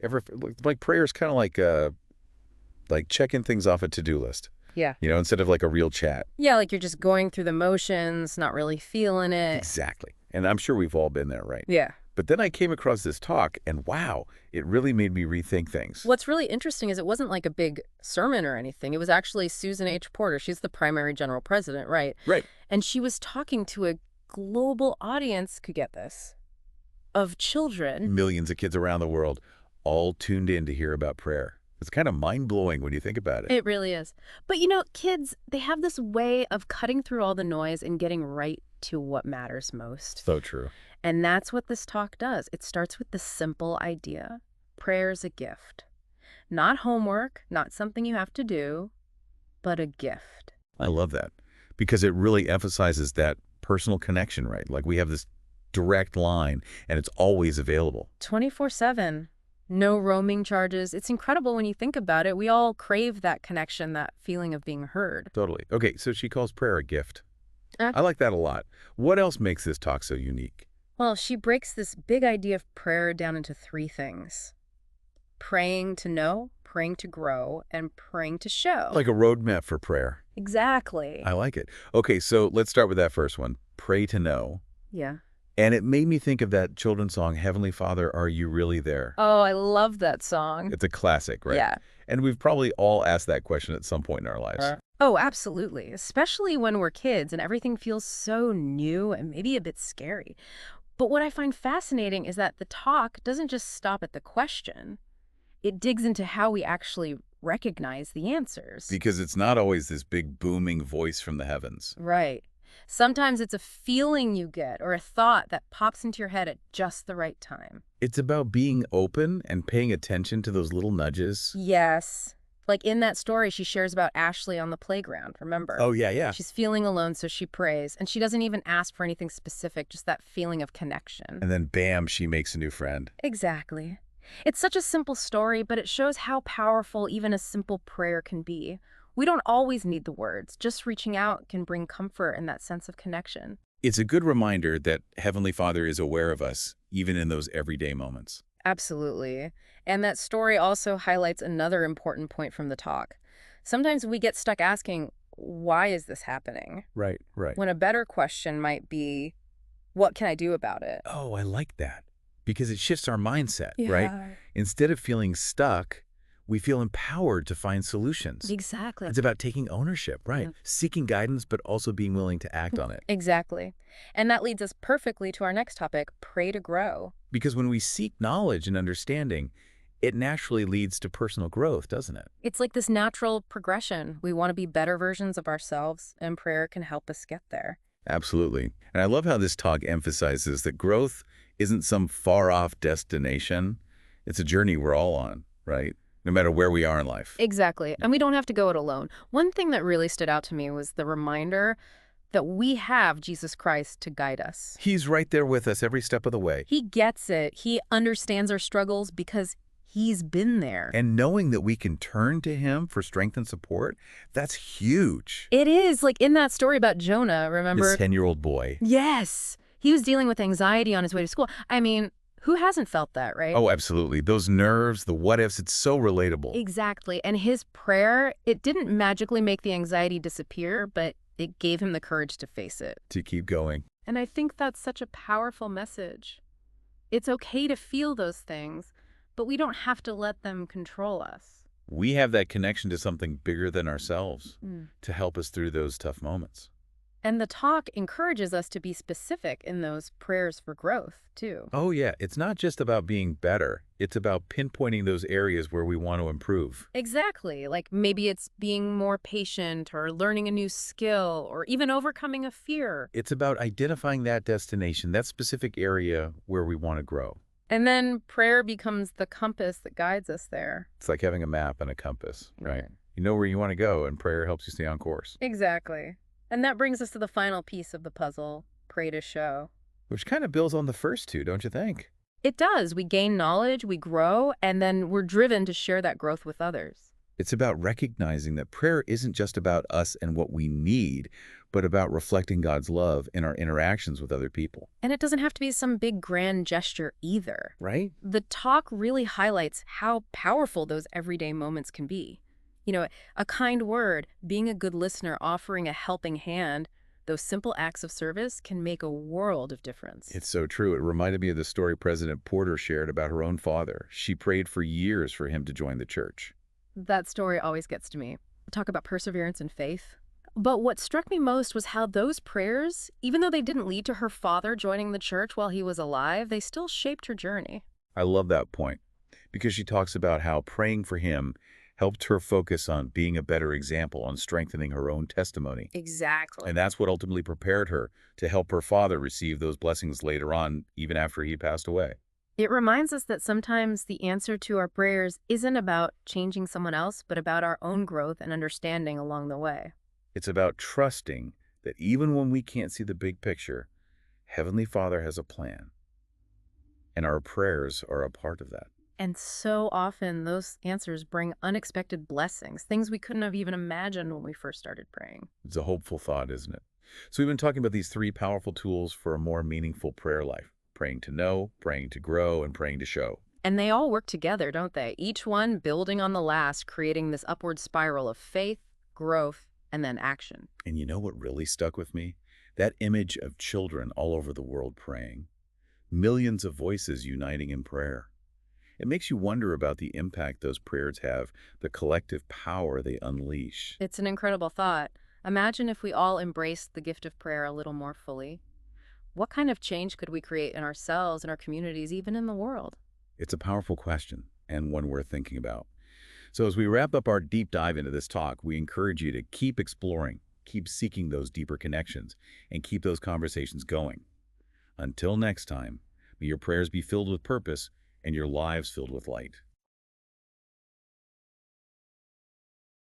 Ever like prayer is kind of like checking things off a to-do list, Yeah. instead of like a real chat. Yeah, like you're just going through the motions, not really feeling it. Exactly. And I'm sure we've all been there, right? Yeah. But then I came across this talk, and wow, it really made me rethink things. What's really interesting is it wasn't like a big sermon or anything. It was actually Susan H. Porter. She's the primary general president, right? Right. And she was talking to a global audience, could get this, of children. Millions of kids around the world all tuned in to hear about prayer. It's kind of mind-blowing when you think about it. It really is. But kids, they have this way of cutting through all the noise and getting right to what matters most. So true. And that's what this talk does. It starts with the simple idea. Prayer's a gift. Not homework, not something you have to do, but a gift. I love that because it really emphasizes that personal connection, right? Like we have this direct line and it's always available. 24/7. No roaming charges. It's incredible when you think about it. We all crave that connection, that feeling of being heard. Totally. Okay, so she calls prayer a gift. Uh, I like that a lot. What else makes this talk so unique? Well, she breaks this big idea of prayer down into 3 things. Praying to know, praying to grow, and praying to show. Like a roadmap for prayer. Exactly. I like it. Okay, so let's start with that first one. Pray to know. Yeah. And it made me think of that children's song, Heavenly Father, Are You Really There? Oh, I love that song. It's a classic, right? Yeah. And we've probably all asked that question at some point in our lives. Oh, absolutely. Especially when we're kids and everything feels so new and maybe a bit scary. But what I find fascinating is that the talk doesn't just stop at the question. It digs into how we actually recognize the answers. Because it's not always this big booming voice from the heavens. Right. Sometimes it's a feeling you get or a thought that pops into your head at just the right time. It's about being open and paying attention to those little nudges. Yes. Like in that story, she shares about Ashley on the playground, remember? Oh, yeah. She's feeling alone, so she prays. And she doesn't even ask for anything specific, just that feeling of connection. And then bam, she makes a new friend. Exactly. It's such a simple story, but it shows how powerful even a simple prayer can be. We don't always need the words. Just reaching out can bring comfort and that sense of connection. It's a good reminder that Heavenly Father is aware of us, even in those everyday moments. Absolutely. And that story also highlights another important point from the talk. Sometimes we get stuck asking, why is this happening? Right. When a better question might be, what can I do about it? Oh, I like that. Because it shifts our mindset, right? Instead of feeling stuck, we feel empowered to find solutions. Exactly. It's about taking ownership, right? Yeah. Seeking guidance, but also being willing to act on it. Exactly. And that leads us perfectly to our next topic, pray to grow. Because when we seek knowledge and understanding, it naturally leads to personal growth, doesn't it? It's like this natural progression. We want to be better versions of ourselves, and prayer can help us get there. Absolutely. And I love how this talk emphasizes that growth isn't some far-off destination. It's a journey we're all on, right? No matter where we are in life. Exactly. And we don't have to go it alone. One thing that really stood out to me was the reminder that we have Jesus Christ to guide us. He's right there with us every step of the way. He gets it. He understands our struggles because he's been there. And knowing that we can turn to him for strength and support, that's huge. It is. Like in that story about Jonah, remember? This 10-year-old boy. Yes. He was dealing with anxiety on his way to school. I mean, who hasn't felt that, right? Oh, absolutely. Those nerves, the what ifs, it's so relatable. Exactly. And his prayer, it didn't magically make the anxiety disappear, but it gave him the courage to face it. To keep going. And I think that's such a powerful message. It's okay to feel those things, but we don't have to let them control us. We have that connection to something bigger than ourselves to help us through those tough moments. And the talk encourages us to be specific in those prayers for growth, too. Oh, yeah. It's not just about being better. It's about pinpointing those areas where we want to improve. Exactly. Like maybe it's being more patient or learning a new skill or even overcoming a fear. It's about identifying that destination, that specific area where we want to grow. And then prayer becomes the compass that guides us there. It's like having a map and a compass, right? You know where you want to go, and prayer helps you stay on course. Exactly. And that brings us to the final piece of the puzzle, pray to show. Which kind of builds on the first two, don't you think? It does. We gain knowledge, we grow, and then we're driven to share that growth with others. It's about recognizing that prayer isn't just about us and what we need. but about reflecting God's love in our interactions with other people. And it doesn't have to be some big grand gesture either. Right? The talk really highlights how powerful those everyday moments can be. You know, a kind word, being a good listener, offering a helping hand, those simple acts of service can make a world of difference. It's so true. It reminded me of the story President Porter shared about her own father. She prayed for years for him to join the church. That story always gets to me. Talk about perseverance and faith. But what struck me most was how those prayers, even though they didn't lead to her father joining the church while he was alive, they still shaped her journey. I love that point because she talks about how praying for him helped her focus on being a better example, on strengthening her own testimony. Exactly. And that's what ultimately prepared her to help her father receive those blessings later on, even after he passed away. It reminds us that sometimes the answer to our prayers isn't about changing someone else, but about our own growth and understanding along the way. It's about trusting that even when we can't see the big picture, Heavenly Father has a plan, and our prayers are a part of that. And so often those answers bring unexpected blessings, things we couldn't have even imagined when we first started praying. It's a hopeful thought, isn't it? So we've been talking about these three powerful tools for a more meaningful prayer life: praying to know, praying to grow, and praying to show. And they all work together, don't they? Each one building on the last, creating this upward spiral of faith, growth, and then action. And you know what really stuck with me? That image of children all over the world praying. Millions of voices uniting in prayer. It makes you wonder about the impact those prayers have, the collective power they unleash. It's an incredible thought. Imagine if we all embraced the gift of prayer a little more fully. What kind of change could we create in ourselves and our communities, even in the world? It's a powerful question, and one worth thinking about. So as we wrap up our deep dive into this talk, we encourage you to keep exploring, keep seeking those deeper connections, and keep those conversations going. Until next time, may your prayers be filled with purpose and your lives filled with light.